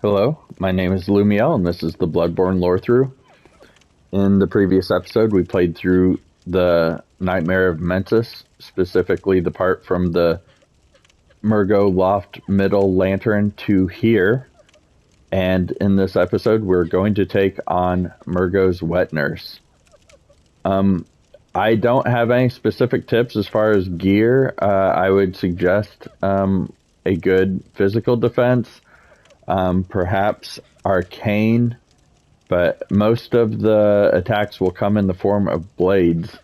Hello, my name is Lumiel, and this is the Bloodborne lore through. In the previous episode, we played through the Nightmare of Mensis, specifically the part from the Mergo Loft Middle Lantern to here. And in this episode, we're going to take on Mergo's Wetnurse. I don't have any specific tips as far as gear. I would suggest a good physical defense, perhaps arcane, but most of the attacks will come in the form of blades.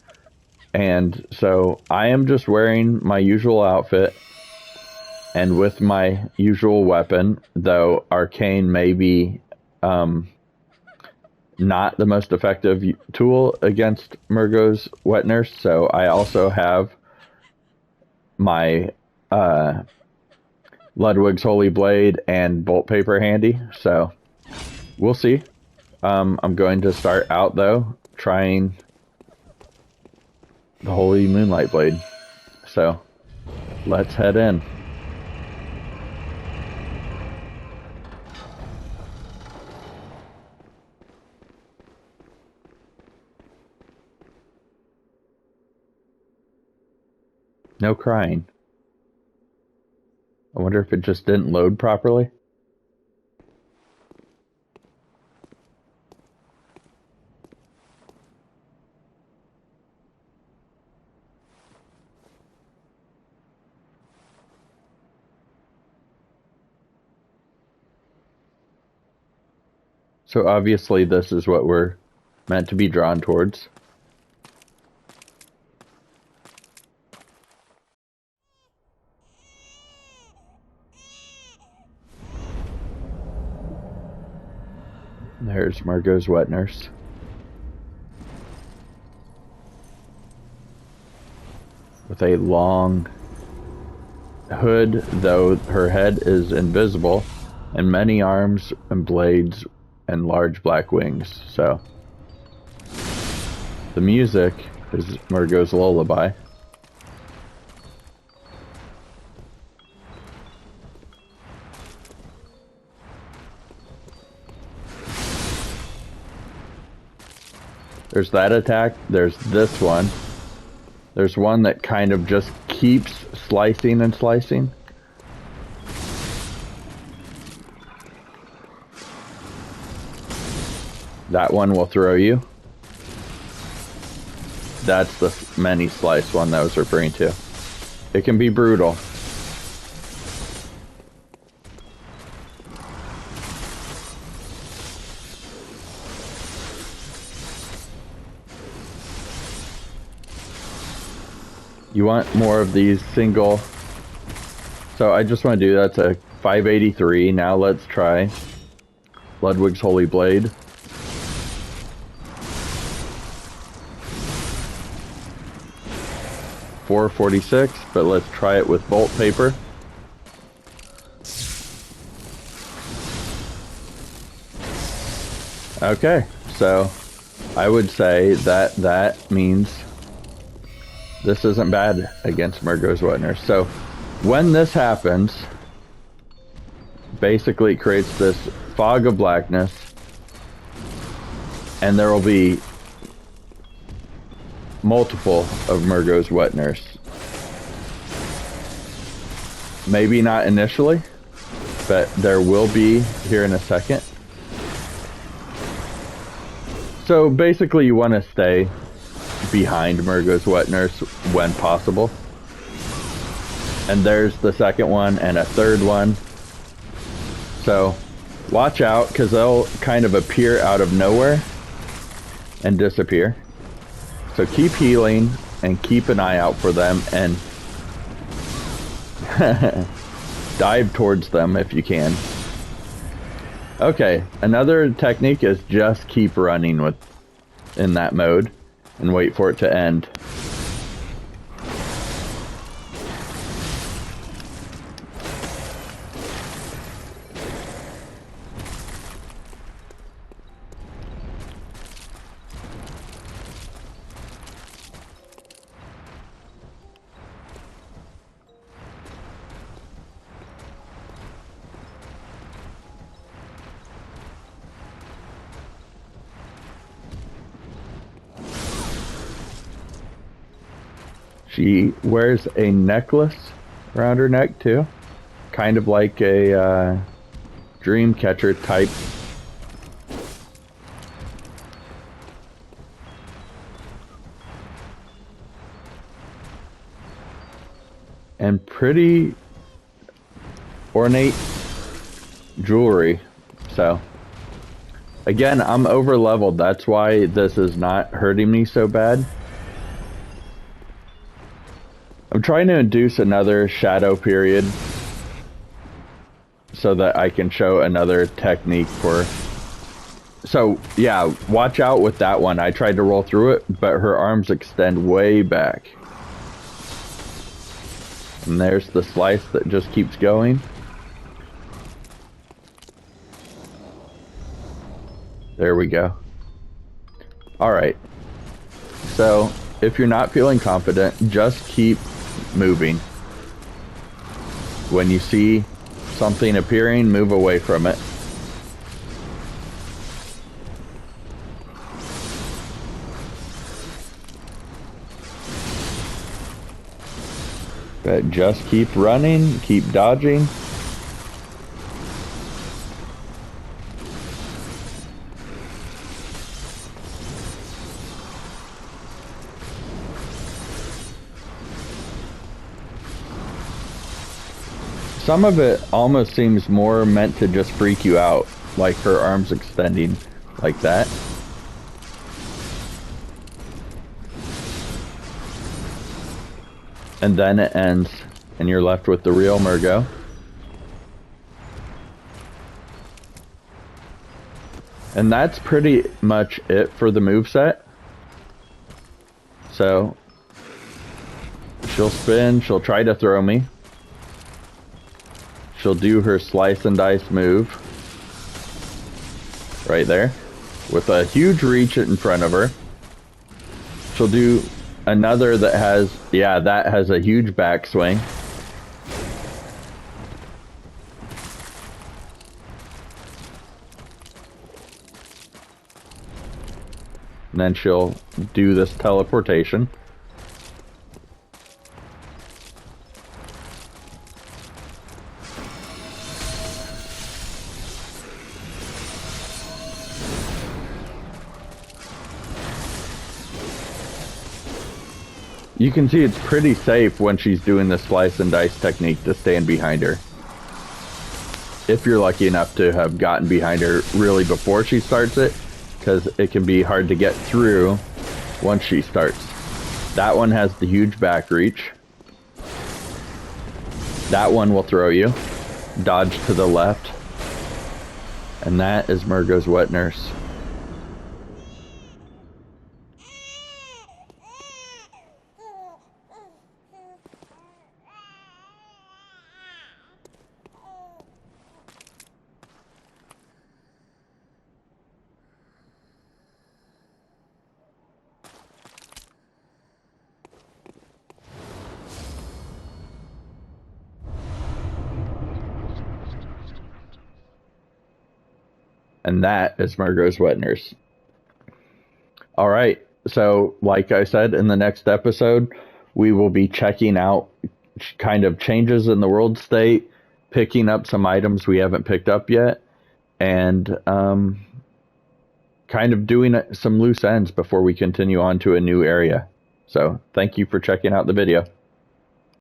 And so I am just wearing my usual outfit and with my usual weapon, though arcane may be not the most effective tool against Mergo's Wetnurse. So I also have my Ludwig's Holy Blade and Bolt Paper handy. So we'll see. I'm going to start out, though, trying the Holy Moonlight Blade. So, let's head in. No crying. I wonder if it just didn't load properly. So obviously this is what we're meant to be drawn towards. There's Mergo's Wetnurse. With a long hood, though her head is invisible, and many arms and blades and large black wings. So the music is Mergo's lullaby. There's that attack. There's this one. There's one that kind of just keeps slicing and slicing. That one will throw you. That's the many slice one that I was referring to. It can be brutal. You want more of these single. So I just want to do that's a 583. Now let's try Ludwig's Holy Blade. $4.46, but let's try it with Bolt Paper. Okay, so I would say that that means this isn't bad against Mergo's Wetnurse. So when this happens, basically it creates this fog of blackness, and there will be multiple of Mergo's Wetnurse. Maybe not initially, but there will be here in a second. So basically you want to stay behind Mergo's Wetnurse when possible. And there's the second one and a third one. So watch out, because they'll kind of appear out of nowhere and disappear. So keep healing and keep an eye out for them and dive towards them if you can. Okay, another technique is just keep running in that mode and wait for it to end. She wears a necklace around her neck too, kind of like a dream catcher type. And pretty ornate jewelry. So again, I'm over leveled. That's why this is not hurting me so bad. I'm trying to induce another shadow period so that I can show another technique for... So yeah, watch out with that one. I tried to roll through it, but her arms extend way back. And there's the slice that just keeps going. There we go. Alright. So, if you're not feeling confident, just keep moving. When you see something appearing, move away from it. But just keep running, keep dodging. Some of it almost seems more meant to just freak you out, like her arms extending like that. And then it ends, and you're left with the real Mergo. And that's pretty much it for the moveset. So, she'll spin, she'll try to throw me. She'll do her slice and dice move. Right there. With a huge reach in front of her. She'll do another that has, yeah, that has a huge backswing. And then she'll do this teleportation. You can see it's pretty safe when she's doing the slice and dice technique to stand behind her. If you're lucky enough to have gotten behind her really before she starts it, because it can be hard to get through once she starts. That one has the huge back reach. That one will throw you. Dodge to the left. And that is Mergo's Wetnurse. And that is Mergo's Wetnurse. Alright, so like I said, in the next episode, we will be checking out kind of changes in the world state, picking up some items we haven't picked up yet, and kind of doing some loose ends before we continue on to a new area. So, thank you for checking out the video.